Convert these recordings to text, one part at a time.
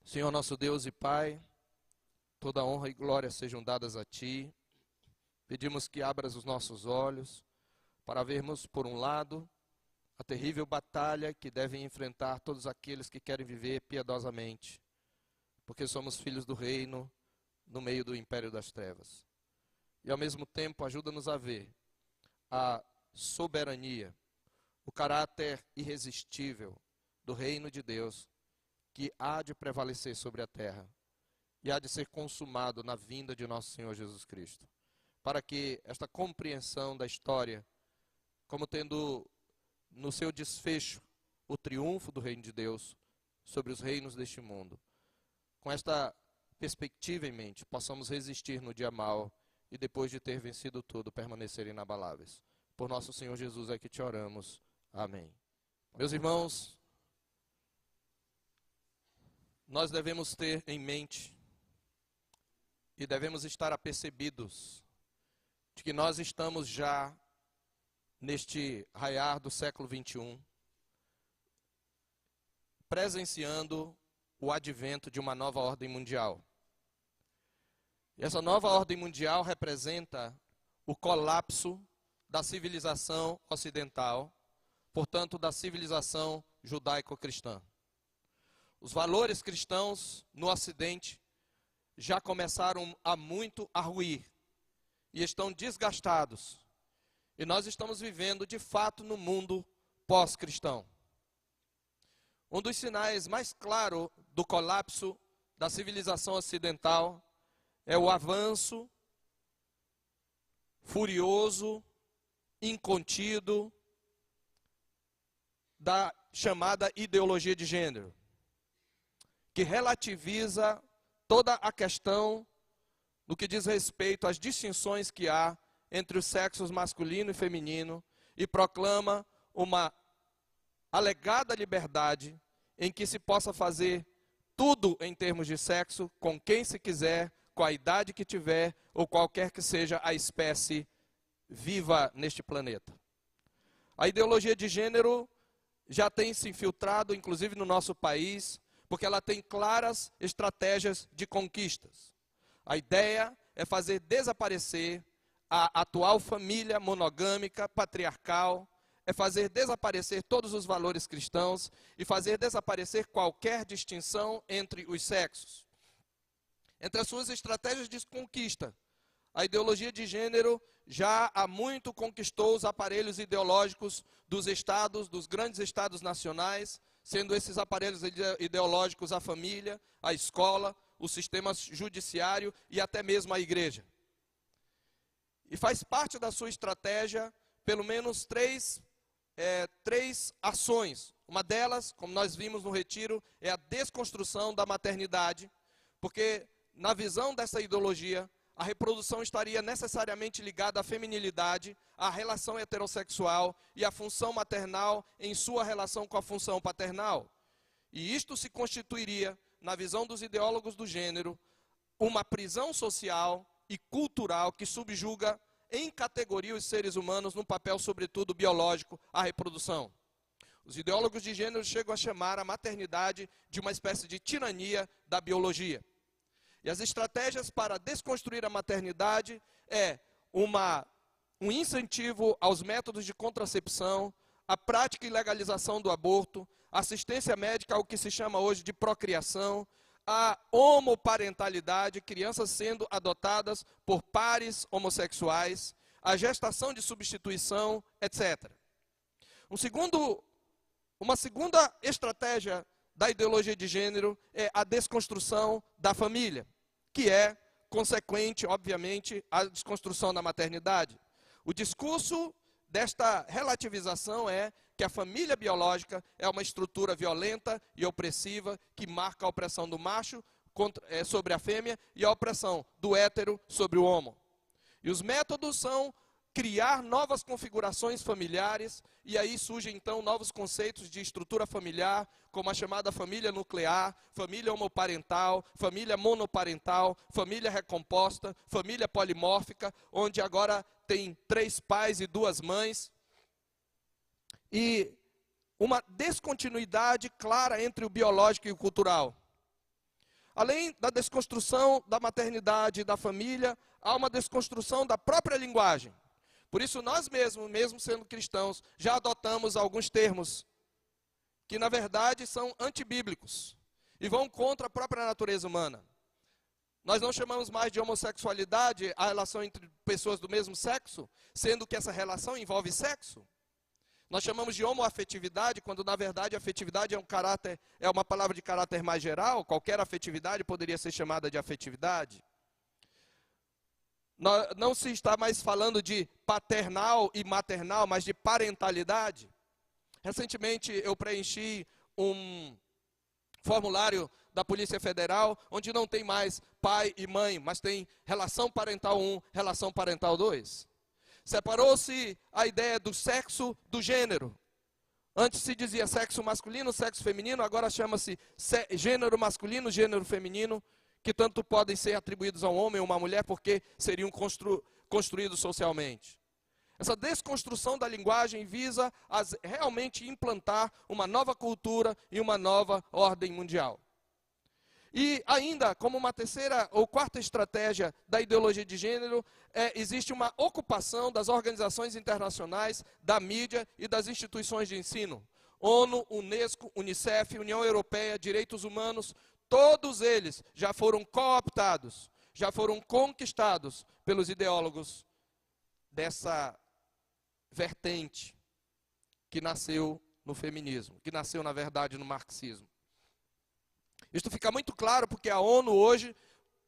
Senhor nosso Deus e Pai, toda honra e glória sejam dadas a Ti. Pedimos que abras os nossos olhos para vermos, por um lado, a terrível batalha que devem enfrentar todos aqueles que querem viver piedosamente, porque somos filhos do reino no meio do império das trevas. E ao mesmo tempo ajuda-nos a ver a soberania, o caráter irresistível do reino de Deus, que há de prevalecer sobre a terra e há de ser consumado na vinda de nosso Senhor Jesus Cristo. Para que esta compreensão da história, como tendo no seu desfecho o triunfo do reino de Deus sobre os reinos deste mundo, com esta perspectiva em mente, possamos resistir no dia mau e depois de ter vencido tudo, permanecer inabaláveis. Por nosso Senhor Jesus é que te oramos. Amém. Meus irmãos, nós devemos ter em mente e devemos estar apercebidos de que nós estamos já neste raiar do século 21, presenciando o advento de uma nova ordem mundial. E essa nova ordem mundial representa o colapso da civilização ocidental, portanto, da civilização judaico-cristã. Os valores cristãos no Ocidente já começaram há muito a ruir e estão desgastados. E nós estamos vivendo, de fato, no mundo pós-cristão. Um dos sinais mais claros do colapso da civilização ocidental é o avanço furioso, incontido, da chamada ideologia de gênero, que relativiza toda a questão no que diz respeito às distinções que há entre os sexos masculino e feminino e proclama uma alegada liberdade em que se possa fazer tudo em termos de sexo com quem se quiser, com a idade que tiver ou qualquer que seja a espécie viva neste planeta. A ideologia de gênero já tem se infiltrado, inclusive no nosso país, porque ela tem claras estratégias de conquistas. A ideia é fazer desaparecer a atual família monogâmica, patriarcal, é fazer desaparecer todos os valores cristãos e fazer desaparecer qualquer distinção entre os sexos. Entre as suas estratégias de conquista, a ideologia de gênero já há muito conquistou os aparelhos ideológicos dos estados, dos grandes estados nacionais, sendo esses aparelhos ideológicos a família, a escola, o sistema judiciário e até mesmo a igreja. E faz parte da sua estratégia, pelo menos três ações. Uma delas, como nós vimos no retiro, é a desconstrução da maternidade, porque na visão dessa ideologia, a reprodução estaria necessariamente ligada à feminilidade, à relação heterossexual e à função maternal em sua relação com a função paternal. E isto se constituiria, na visão dos ideólogos do gênero, uma prisão social e cultural que subjuga em categoria os seres humanos num papel, sobretudo, biológico, a reprodução. Os ideólogos de gênero chegam a chamar a maternidade de uma espécie de tirania da biologia. E as estratégias para desconstruir a maternidade é um incentivo aos métodos de contracepção, a prática e legalização do aborto, assistência médica ao que se chama hoje de procriação, a homoparentalidade, crianças sendo adotadas por pares homossexuais, a gestação de substituição, etc. Uma segunda estratégia da ideologia de gênero é a desconstrução da família, que é consequente, obviamente, à desconstrução da maternidade. O discurso desta relativização é que a família biológica é uma estrutura violenta e opressiva que marca a opressão do macho sobre a fêmea e a opressão do hétero sobre o homo. E os métodos são criar novas configurações familiares, e aí surgem então novos conceitos de estrutura familiar, como a chamada família nuclear, família homoparental, família monoparental, família recomposta, família polimórfica, onde agora tem 3 pais e 2 mães. E uma descontinuidade clara entre o biológico e o cultural. Além da desconstrução da maternidade e da família, há uma desconstrução da própria linguagem. Por isso nós mesmos, mesmo sendo cristãos, já adotamos alguns termos que na verdade são antibíblicos e vão contra a própria natureza humana. Nós não chamamos mais de homossexualidade a relação entre pessoas do mesmo sexo, sendo que essa relação envolve sexo. Nós chamamos de homoafetividade, quando na verdade a afetividade é uma palavra de caráter mais geral, qualquer afetividade poderia ser chamada de afetividade. Não se está mais falando de paternal e maternal, mas de parentalidade. Recentemente eu preenchi um formulário da Polícia Federal, onde não tem mais pai e mãe, mas tem relação parental 1, relação parental 2. Separou-se a ideia do sexo do gênero. Antes se dizia sexo masculino, sexo feminino, agora chama-se gênero masculino, gênero feminino, que tanto podem ser atribuídos a um homem ou uma mulher, porque seriam construídos socialmente. Essa desconstrução da linguagem visa realmente implantar uma nova cultura e uma nova ordem mundial. E ainda, como uma terceira ou quarta estratégia da ideologia de gênero, existe uma ocupação das organizações internacionais, da mídia e das instituições de ensino. ONU, Unesco, Unicef, União Europeia, Direitos Humanos, todos eles já foram cooptados, já foram conquistados pelos ideólogos dessa vertente que nasceu no feminismo, que nasceu, na verdade, no marxismo. Isto fica muito claro porque a ONU hoje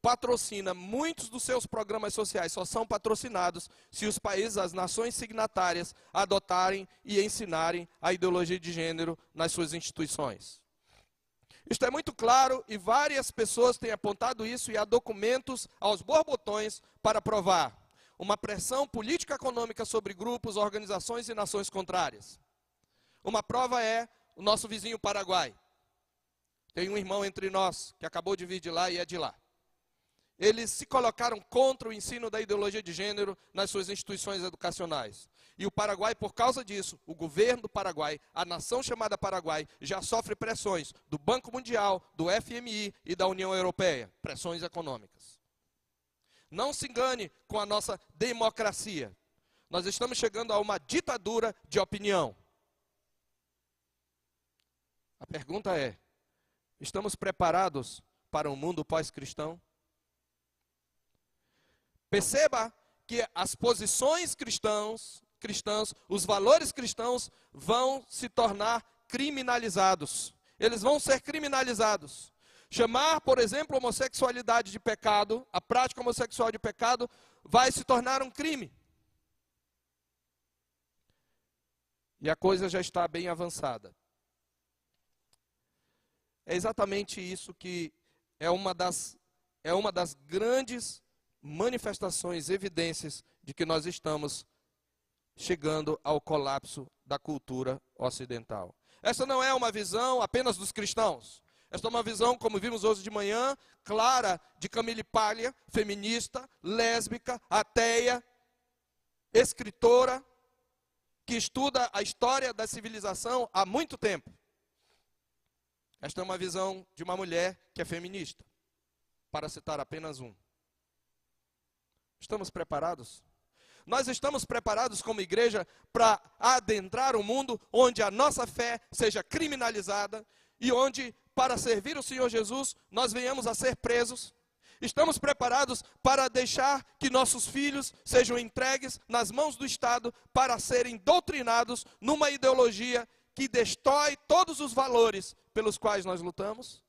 patrocina muitos dos seus programas sociais, só são patrocinados se os países, as nações signatárias, adotarem e ensinarem a ideologia de gênero nas suas instituições. Isto é muito claro e várias pessoas têm apontado isso e há documentos aos borbotões para provar uma pressão política-econômica sobre grupos, organizações e nações contrárias. Uma prova é o nosso vizinho Paraguai. Tem um irmão entre nós que acabou de vir de lá e é de lá. Eles se colocaram contra o ensino da ideologia de gênero nas suas instituições educacionais. E o Paraguai, por causa disso, o governo do Paraguai, a nação chamada Paraguai, já sofre pressões do Banco Mundial, do FMI e da União Europeia, pressões econômicas. Não se engane com a nossa democracia. Nós estamos chegando a uma ditadura de opinião. A pergunta é: estamos preparados para um mundo pós-cristão? Perceba que as posições cristãs, os valores cristãos vão se tornar criminalizados. Eles vão ser criminalizados. Chamar, por exemplo, a homossexualidade de pecado, a prática homossexual de pecado, vai se tornar um crime. E a coisa já está bem avançada. É exatamente isso que é uma das grandes manifestações, evidências de que nós estamos chegando ao colapso da cultura ocidental. Essa não é uma visão apenas dos cristãos. Esta é uma visão, como vimos hoje de manhã, clara de Camille Paglia, feminista, lésbica, ateia, escritora, que estuda a história da civilização há muito tempo. Esta é uma visão de uma mulher que é feminista, para citar apenas um. Estamos preparados? Nós estamos preparados como igreja para adentrar um mundo onde a nossa fé seja criminalizada e onde, para servir o Senhor Jesus, nós venhamos a ser presos? Estamos preparados para deixar que nossos filhos sejam entregues nas mãos do Estado para serem doutrinados numa ideologia que destrói todos os valores pelos quais nós lutamos?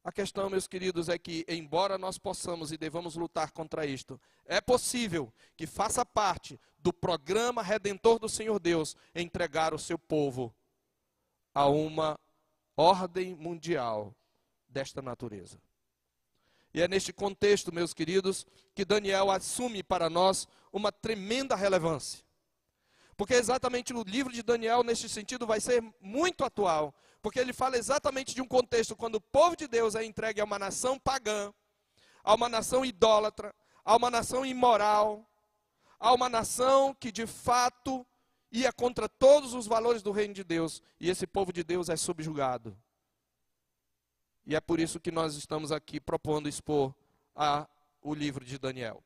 A questão, meus queridos, é que, embora nós possamos e devamos lutar contra isto, é possível que faça parte do programa redentor do Senhor Deus entregar o seu povo a uma ordem mundial desta natureza. E é neste contexto, meus queridos, que Daniel assume para nós uma tremenda relevância. Porque exatamente o livro de Daniel, neste sentido, vai ser muito atual. Porque ele fala exatamente de um contexto quando o povo de Deus é entregue a uma nação pagã, a uma nação idólatra, a uma nação imoral, a uma nação que de fato ia contra todos os valores do reino de Deus. E esse povo de Deus é subjugado. E é por isso que nós estamos aqui propondo expor o livro de Daniel.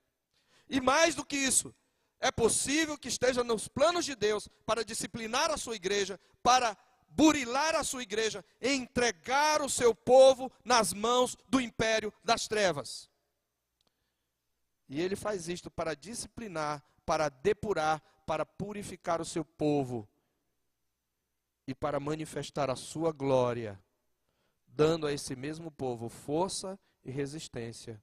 E mais do que isso, é possível que esteja nos planos de Deus para disciplinar a sua igreja, para burilar a sua igreja, e entregar o seu povo nas mãos do império das trevas. E ele faz isto para disciplinar, para depurar, para purificar o seu povo e para manifestar a sua glória, dando a esse mesmo povo força e resistência,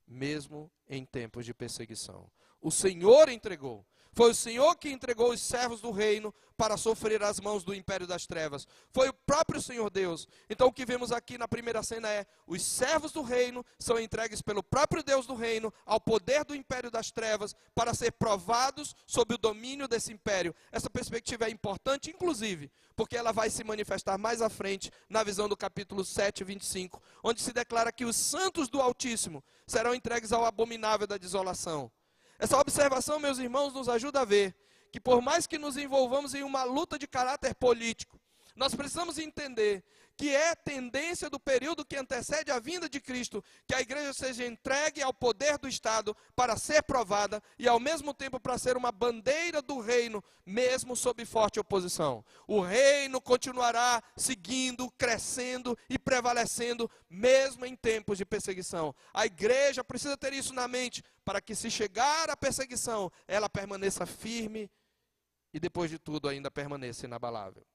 mesmo em tempos de perseguição. O Senhor entregou. Foi o Senhor que entregou os servos do reino para sofrer as mãos do império das trevas. Foi o próprio Senhor Deus. Então o que vemos aqui na primeira cena é: os servos do reino são entregues pelo próprio Deus do reino ao poder do império das trevas para ser provados sob o domínio desse império. Essa perspectiva é importante, inclusive, porque ela vai se manifestar mais à frente na visão do capítulo 7, 25, onde se declara que os santos do Altíssimo serão entregues ao abominável da desolação. Essa observação, meus irmãos, nos ajuda a ver que por mais que nos envolvamos em uma luta de caráter político, nós precisamos entender que é tendência do período que antecede a vinda de Cristo, que a igreja seja entregue ao poder do Estado para ser provada e ao mesmo tempo para ser uma bandeira do reino, mesmo sob forte oposição. O reino continuará seguindo, crescendo e prevalecendo, mesmo em tempos de perseguição. A igreja precisa ter isso na mente, para que se chegar a perseguição, ela permaneça firme e depois de tudo ainda permaneça inabalável.